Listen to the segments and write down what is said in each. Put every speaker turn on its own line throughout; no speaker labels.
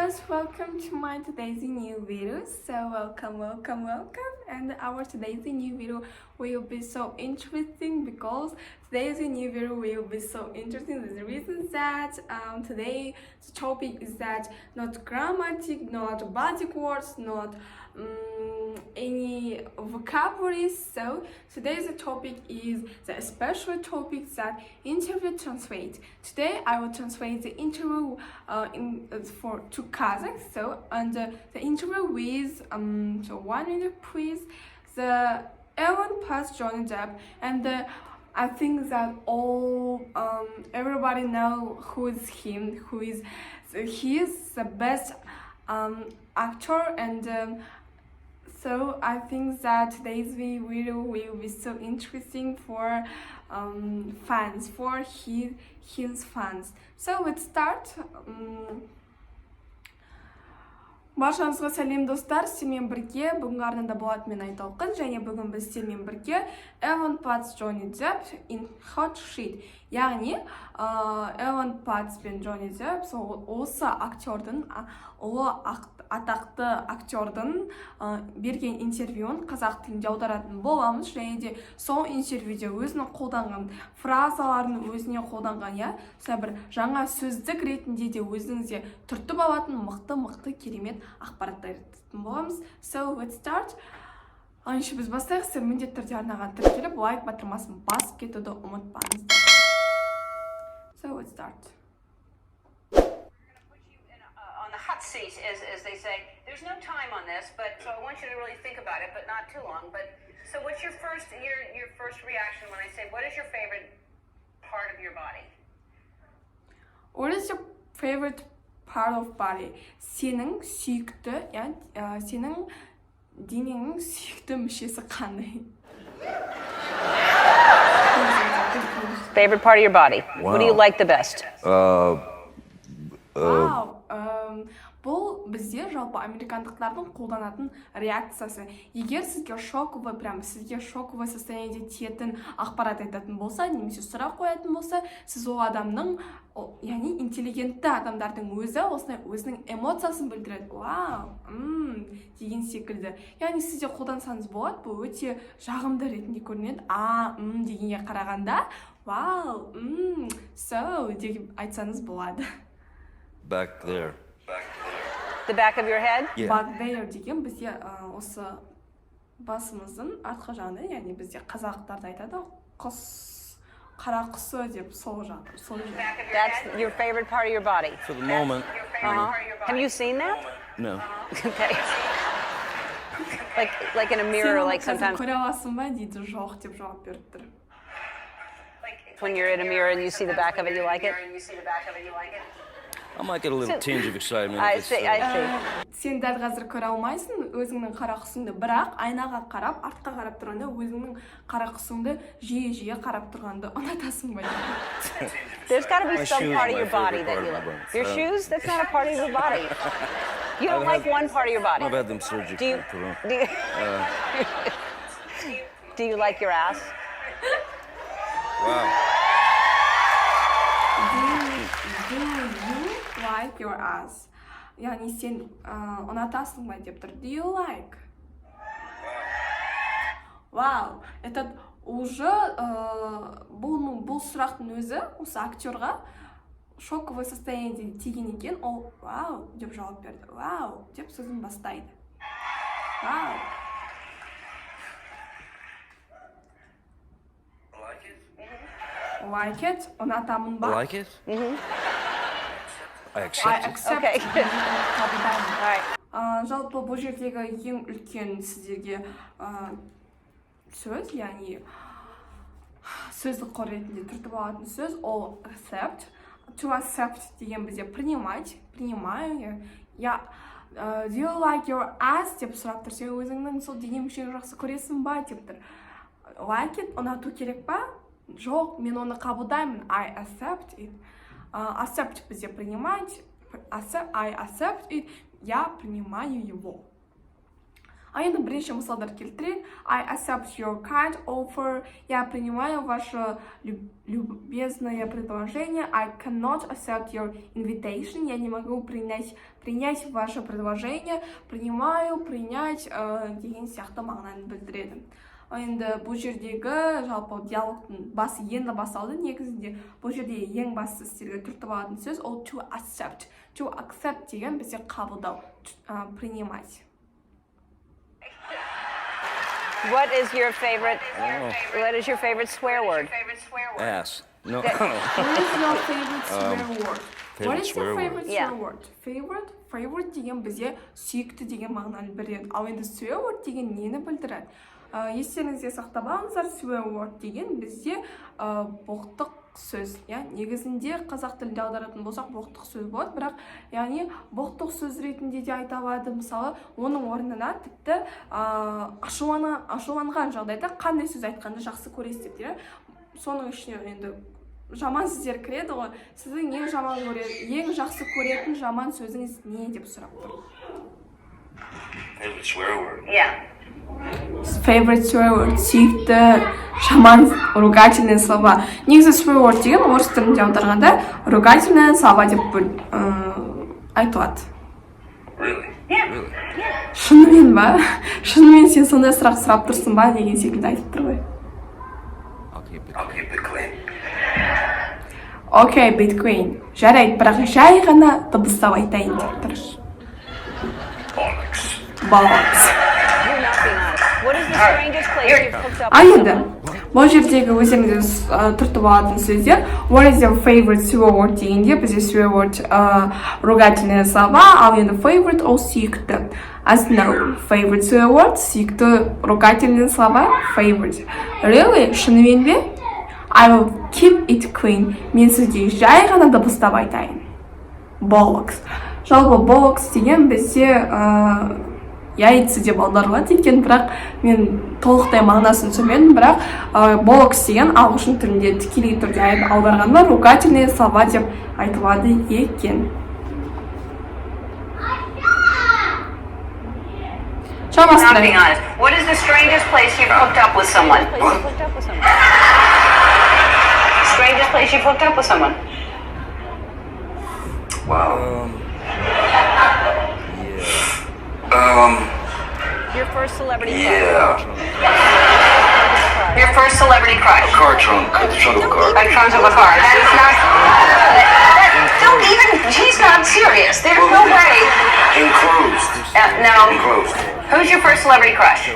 guys, welcome to my today's new video. So welcome. And our today's new video will be so interesting because today's new video will be so interesting. The reason that today the topic is that not grammatic, not basic words, not any vocabularies. So today's topic is the special topic that interview translate. Today I will translate the interview to Kazakh. So and the interview with so 1 minute please. The Evan Pass Johnny Depp, and I think that everybody know who is him. He is the best actor, and so I think that today's video will be so interesting for fans, for his fans. So let's start. Баршаңызға сәлем достар, сіздермен бірге бүгінгі арнада болат мен Айталқын, және бүгін біз сіздермен бірге Evan Pats Johnny Depp in Hot Shit. Яғни Evan Pats пен Johnny Depp осы актердің, ұлы атақты актердің берген интервьюін қазақ тілінде аударатын боламыз, және де сол интервьюде өзінің қолданған фразаларын өзіне қолданған, бір жаңа сөздік ретінде де өзіңізге түртіп алатын мықты керемет ақпараттар айтатын боламыз. So let's start. Анша біз бастайық. Сіздер міндетті түрде арнаға тіркеліп лайк батырмасын басып кетуді ұмытпаңыздар. So let's start.
Hot seat, as they say. There's no time on this, but so I want you to really think about it, but not too long. But so, what's your first reaction when I say, what is your favorite part of your body?
What is your favorite part of body? Сенің сүйікті, сенің денеңнің сүйікті мүшесі қандай?
Favorite part of your body. Wow. What do you like the best?
Wow. Бұл бізде жалпы американдықтардың қолданатын реакциясы. Егер сізге шоковый состояниеде тиетін ақпарат айтатын болса, немесе сұрақ қоятын болса, сіз ол адамның, яғни интеллигентті адамдардың осындай өзінің эмоциясын білдіреді. Вау, деген секілді. Яғни сізде қолдансаңыз болады, бұл өте жағымды ретінде көрінеді. Дегенге қарағанда, вау, so деп айтсаңыз болады.
Back there.
The back of your head?
Yeah.
Back there деген бізде осы басымыздың артқы жағында, яғни бізде қазақтарда айтады, қара құсы деп сол жақ.
That's your favorite part of your body?
For the moment.
Have you seen that?
No.
Okay. Like in a mirror, like sometimes.
Көре аласың ба дейді, жоқ деп жауап беріп тұр.
When you're in a mirror and you see the back of it, you like it?
I might get a little tinge of excitement.
I see.
Сен дәл қазір көре алмайсың өзіңнің қара құсыңды, бірақ айнаға қарап, артқа қарап тұрғанда өзіңнің қара құсыңды жиі қарап тұрғанды ұнатасың ба?
There's got to be some
shoes
part of
are
your
my
body
favorite
that
part
you
of my
like.
body.
Your shoes? That's not a part of your body. You don't like one part of your body.
I've had them surgically put on.
Do you like your ass?
Wow.
Do you like your ass? Яғни сен ұнатасың ба деп тұр. Do you like? Вау, этот уже бұл сұрақтың өзі осы актерға шоковый состояниеде тиген екен, ол вау деп жауап берді. Вау деп сөзін бастайды. Вау. Like it? Ұнатамын ба?
Like it? I accept it.
Okay.
Қабылдаймын.
All right.
Жалпы бұл жердегі ең үлкен сіздерге сөз, яғни сөздік қор ретінде түртіп алатын сөз, ол accept. To accept деген бізде принимать, принимаю. Do you like your ass деп сұрап тұр. Сен өзіңнің сол дене мүшені жақсы көресің ба деп тұр. Like it, ұнату керек па? Жоқ, мен оны қабылдаймын. I accept it. Accept бізде принимать. I accept it. Я принимаю его. А енді бірнеше мысалдар келтірейік. I accept your kind offer. Я принимаю ваше любезное предложение. I cannot accept your invitation. Я не могу принять ваше предложение. Принимаю, принять деген сияқты мағынаны білдіреді. Енді бұл жердегі жалпы диалогтың басы енді басталды. Негізінде бұл жерде ең басты сіздерге түртіп алатын сөз ол to accept. To accept деген бізде қабылдау, принимать.
What is your favorite swear word?
Ass. No.
What is your favorite swear word? What is your favorite
Yeah.
swear word? Favorite деген бізде сүйікті деген мағынаны береді. Ал енді swear word деген нені білдіреді? Естеріңізге сақтап алыңыздар, swear word деген бізде боқтық сөз. Негізінде қазақ тілінде аударатын болсақ боқтық сөз болады, бірақ яғни боқтық сөз ретінде де айта алады. Мысалы, оның орнына тіпті ашуланған жағдайда қандай сөз айтқанды жақсы көресіз деп дейді. Соның ішіне енді жаман сөздер кіреді ғой. Сіздің ең жақсы көретін жаман сөзіңіз не деп сұрап тұр.
Favorite swear word.
Yeah.
Favorite swear word, сүйікті жаман ругательные слова. Негізі swear word деген орыс тілінде аударғанда ругательные слова деп айтылады.
Really?
Yeah.
Шынымен ба? Шынымен сен сондай сұрақ сұрап тұрсың ба деген секілді айтып тұр ғой.
I'll keep it clean.
Окей, Bitcoin. Жарайды, бірақ жай ғана дыбыстап айтайын деп тұр. Bollocks.
You're not being honest. What is the strangest place you've hooked up
А
with
енді, бұл жердегі өздеріңіз түртіп алатын сөздер. What is your favorite swear word дегенде бізде swear word ругательные слова, ал енді favorite ол сүйікті. As no, favorite swear word сүйікті ругательные слова, favorite. Really? Шынымен бе? I will keep it clean. Мен сізге жай ғана дыбыстап айтайын. Bollocks. Жалпы bollocks деген бізде яйцы деп аударылады екен, бірақ мен толықтай мағынасын түсінбедім, бірақ bollocks деген ағылшын тілінде тікелей түрде аударғанда ругательные слова деп айтылады екен.
Not being honest. What is the strangest place you've hooked up with someone? Strangest place you've hooked up with someone?
Wow.
Your first celebrity crush.
Yeah.
Your first celebrity crush.
A car trunk. The trunk of a car.
A trunk of a car. That is not. Don't even. He's not serious. There's no way.
Enclosed.
No.
Enclosed.
Who's your first celebrity crush?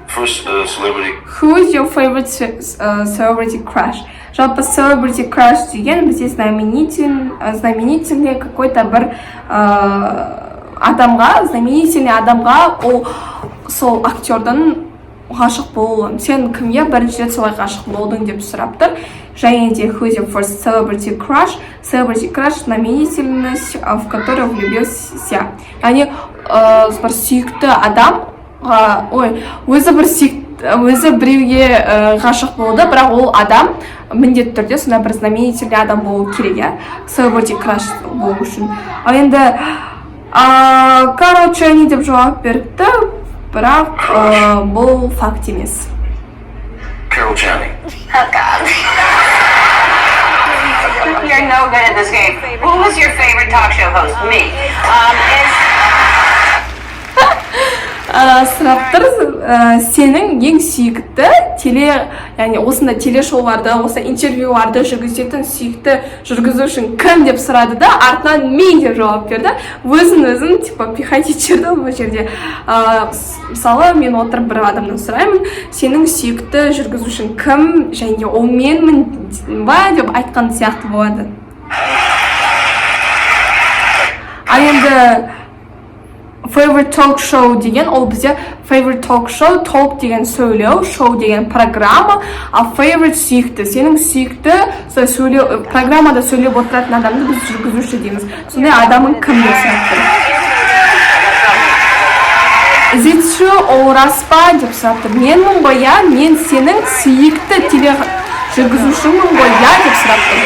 First celebrity.
Who is your favorite celebrity crush? Жалпы celebrity crush деген бізде знаменительный какой-то бір знаменительный адамға ол сол актердің ғашық болуы. Сен кімге бірінші рет солай ғашық болдың деп сұрап тұр. Және де who is your first celebrity crush? Celebrity crush знаменительность, в которую влюбился. Яғни бір сүйікті адамға, өзі біреуге ғашық болды, бірақ ол адам міндетті түрде сондай бір знаменительный адам болу керек, celebrity crush болу үшін. Ал енді короче не деп жауап беріпті, бірақ бұл факт емес.
Carol Channing.
Oh God. You're no good at this game. Who was your favorite talk show host? Me.
Сұрап тұр, сенің ең сүйікті яғни осындай телешоуларды, осы интервьюларды жүргізетін сүйікті жүргізушің кім деп сұрады да, артынан мен деп жауап берді. Өзін пихать етеді бұл жерде. Мысалы, мен отырып бір адамнан сұраймын, сенің сүйікті жүргізушің кім, және ол менмін ба деп айтқан сияқты болады. Ал енді favorite talk show деген ол бізде favorite talk show, talk деген сөйлеу, show деген программа, а favorite сүйікті. Сенің сүйікті программада сөйлеп отыратын адамды біз жүргізуші дейміз. Сондай адамың кім деп сұрап тұр. Is it true? Ол рас па деп сұрап тұр. Менмін ғой, мен сенің сүйікті жүргізушіңмін ғой, деп сұрап тұр.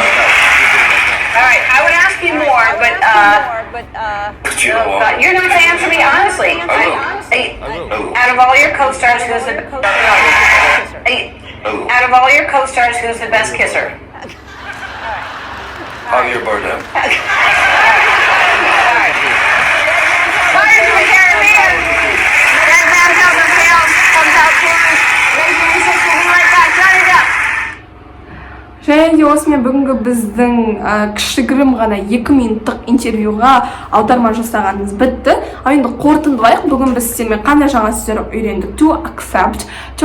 Alright, I would ask you more, but you're not to answer me honestly.
will.
Out of all your co-stars, who's the out of all your co-stars, who's the best kisser?
Javier Bardem.
Pirates of the Caribbean. Red man comes out tails, comes out close. Making himself moving right back. Johnny Depp.
және де осымен бүгінгі біздің кішігірім ғана 2 минуттық интервьюға аударма жасағанымыз бітті. Ал енді қорытындылайық, бүгін біз сіздермен қандай жаңа сөздер үйрендік. To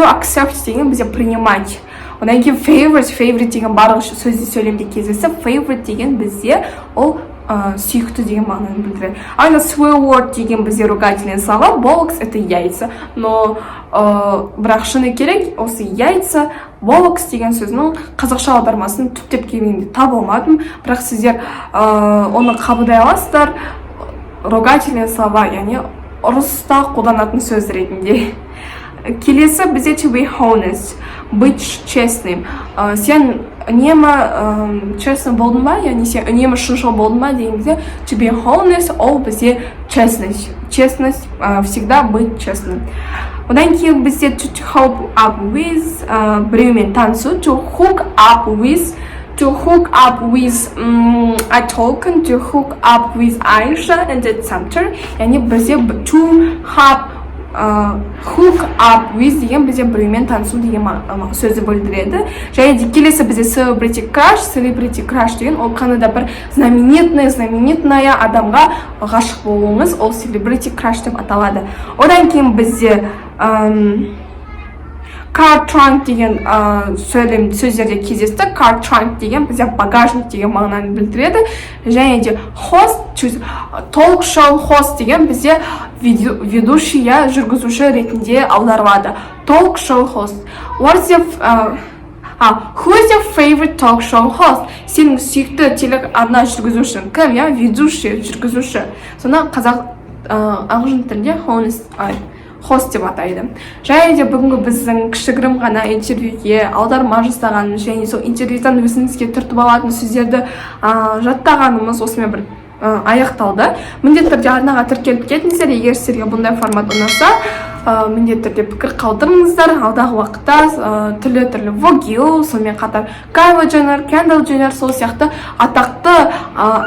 accept деген бізде принимать. Одан кейін favorite деген барлық сөзде сөйлемде кездесіп, favorite деген бізде ол сүйікті деген мағынаны білдіреді. Ал енді swear word деген бізде ругательное слово, bollocks это яйца. Но бірақ шыны керек, осы яйца bollocks деген сөзінің қазақша аудармасын түптеп келгенде таба алмадым. Бірақ сіздер оны қабылдай аласыздар. Ругательное слова, яғни ұрыста қолданатын сөз ретінде. Келесі бізде to be honest, быть честным. Сен үнемі честный болдың ба, яғни сен үнемі шыншыл болдың ба дегенде to be honest, ол бізде честность. Честность, всегда быть честным. Одан кейін бізде to hook up with, біреумен танысу, to hook up with I token, to hook up with Aisha and the center. Яғни бізде to hook up with деген бізде біреумен танысу деген сөзді білдіреді. Және де келесі бізде celebrity crush деген ол қандай бір знаменитная адамға ғашық болуыңыз, ол celebrity crush деп аталады. Одан кейін бізде car trunk деген сөздерде кездесті. Car trunk деген бізде багажник деген мағынаны білдіреді. Және де host, talk show host деген бізде ведущий, жүргізуші ретінде аударылады. Talk show host. Who is your favorite talk show host? Сенің сүйікті телеарна жүргізушің кім? Ведущий, жүргізуші. Соны ағылшын тілінде хост деп атайды. Және де бүгінгі біздің кішігірім ғана интервьюге аударма жасағанымыз және сол интервьюдан өзіңізге түртіп алатын сөздерді жаттағанымыз осымен бір аяқталды. Міндетті түрде арнаға тіркеліп кетіңіздер. Егер сіздерге бұндай формат ұнаса, міндетті түрде пікір қалдырыңыздар. Алдағы уақытта түрлі Вогил, сонымен қатар Кайла Дженнер, Кендалл Дженнер, сол сияқты атақты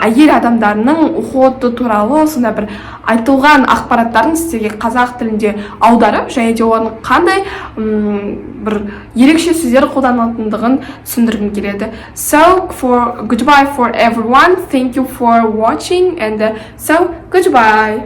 әйел адамдарының уходы туралы сондай бір айтылған ақпараттарын сіздерге қазақ тілінде аударып, және де олардың қандай бір ерекше сөздер қолданылатындығын түсіндіргім келеді. So, goodbye for everyone. Thank you for watching and so goodbye.